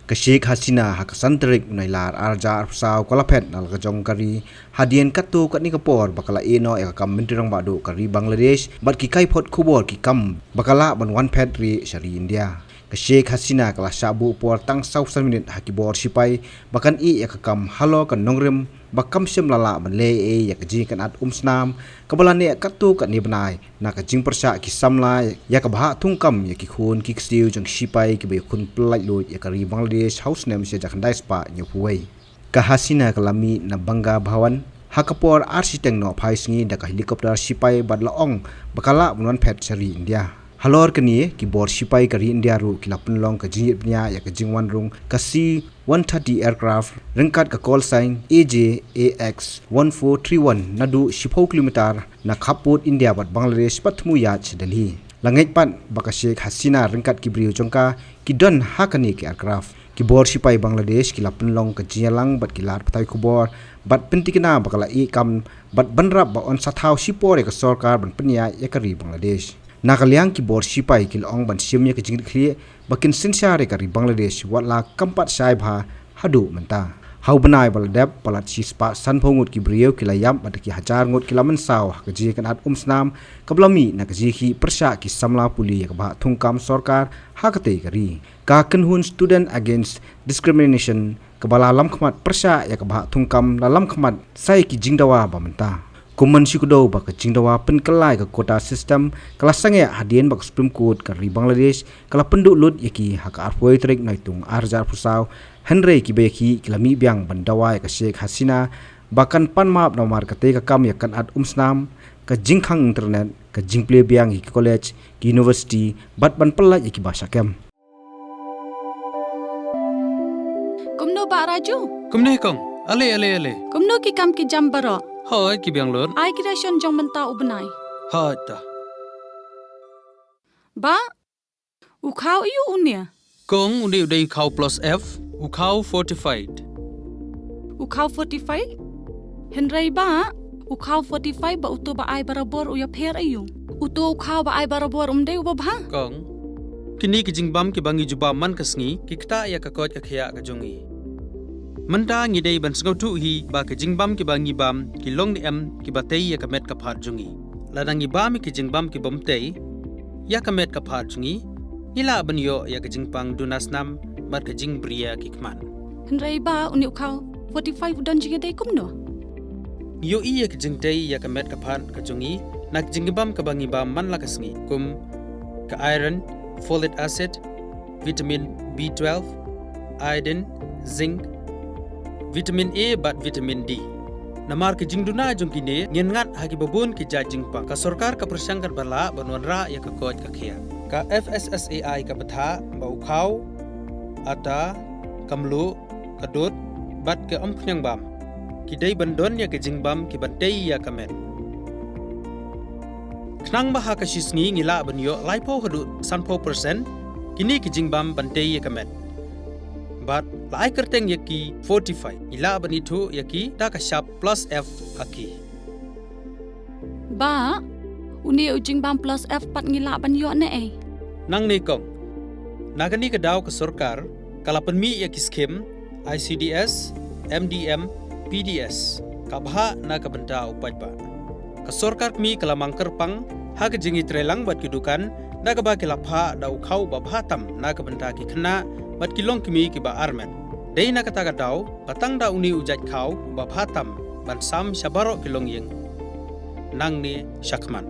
ke Sheikh Hasina hak santrik nailar arja arsau kolapet nal kajong kari hadian katu kat ni kapor bakala eno ya kam menteri rang badu kari Bangladesh bat ki kai pot kubor ki kam bakala ban one pet ri syari India ke Sheikh Hasina kala sabu por tang sau minit hakibor Shipai bakan i ya kam halo kan nongrem bakam sim lala ban le e ya kajing kan at snam kabalan ne katu kat ni benai na kajing persya ki samla ya ka bha thungkam ya ki khun ki siu jang Shipai ki be khun plai lo ya kari Bangladesh house name se jakandai spa nyopuai ka Hasina kalami na bangga bhawan hakapor architect no phai singi da ka helicopter Shipai badla ong bakala bunan phet sari India halor Knieh ki bor Shipai kari India ru kilapun long ka jingit nya ya ka jingwan rung ka C-130 aircraft rengkat ka call sign AJAX 1431 nadu 10 kilometer na khaput India bat Bangladesh patmu ya chedali langit pan baka Sheikh Hasina rengkat ki briu jongka ki don hakani ki aircraft ki bor Shipai Bangladesh kilapun long ka jialang bat kilat patai kubor bat pentikna bakala i kam bat banrap ba on sathau Shipore ka sarkar ban penya ya kari Bangladesh nakaliang ki bor Shipai kil ong ban simya ke jingit khli bakin Synshar kari Bangladesh watla kampat sai bha hadu menta hau benai bal dep palat sispa san phongut ki brieu kilayam bat ki hajar ngut kilaman saw ke ji kan at snam kablami na ke ji khi persya ki samla puli ka ba thungkam sarkar hakate kari ka kenhun student against discrimination kabala lam khmat persya ya ka ba thungkam lalam khmat sai ki jingdawa ba menta Kuman syukudo baka jingdawa penkelai ke kota sistem kala sange hadian bak Supreme Court kari Bangladesh kala penduk lut yaki hak arpoi trik naitung arjar pusau Henry ki beki kilami biang bandawa ke Sheikh Hasina bahkan pan maap nomar kate ka kam yakan at snam ke jingkhang internet ke jingple biang ki college ki university bat ban pelat yaki bahasa kem Kumno ba raju Kumne kong ale Kumno ki kam ki jam baro Hai ki biang lon ai creation jong menta ubnai ha ta ba ukhau yu unia kong undi udai khau plus f ukhau fortified ukhau 45 henrei ba ukhau 45 ba uto ba ai barabor uya pher ayu uto ukhau ba ai barabor umdei uba bha kong kini ki jingbam ki bangi juba man kasngi ki kta ya ka kot ka khya ka jongi Manda ngi dei ban sngau tu hi ba ke jingbam ki bangi bam ki long ni em ki batei ya kamet ka phat jungi ladangi bam ki jingbam ki bomtei ya kamet ka phat jungi ila ban yo ya ke jingpang dunasnam mat ke jingbria ki kman henrei ba uni ukhau 45 udan jiga dei kumno yo i ya ke jingtei ya kamet ka phat ka jungi nak jingbam ka bangi bam man la kasngi kum ka iron folic acid vitamin B12 iodine zinc Vitamin A bat vitamin D. Namar ke jingduna jongkine ngengat hagi babun ke jajingpa ka sarkar ka persangkat bala banwanra ya ka kot ka khia. Ka FSSAI ka batha ba ukhau ata kamlu kadut bat ke omkhnyang bam. Ki dei bandon ya ke jingbam ki bantei ya kamet. Knang ba ha ka shisngi ngila banyo laipo hadu 100% kini ke jingbam bantei ya kamet. But lai kerteng yaki 45 ila banitu yaki ta ka sharp plus f haki ba uni ujing bam plus f pat ngila ban yo ne e nang ne kong nagani ka daw ka sarkar kala panmi yaki scheme ICDS MDM PDS ka bha na ka banta upaj ba ka sarkar mi kala mangker pang ha ka jingi trelang bat kidukan na ka ba kila pha daw khau ba bhatam na ka banta ki khna bat kilong kimi ki ba armen dei na kata daw patang da uni ujat khau ba phatam ban sam shabaro kilong yeng nang ni shakman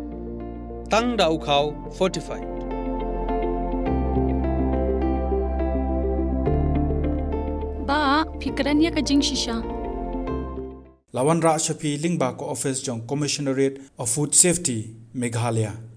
tang da ukhau 45 ba fikran ya ka jing shisha Lawan Ra Shafi Lingba ko office jong Commissionerate of Food Safety Meghalaya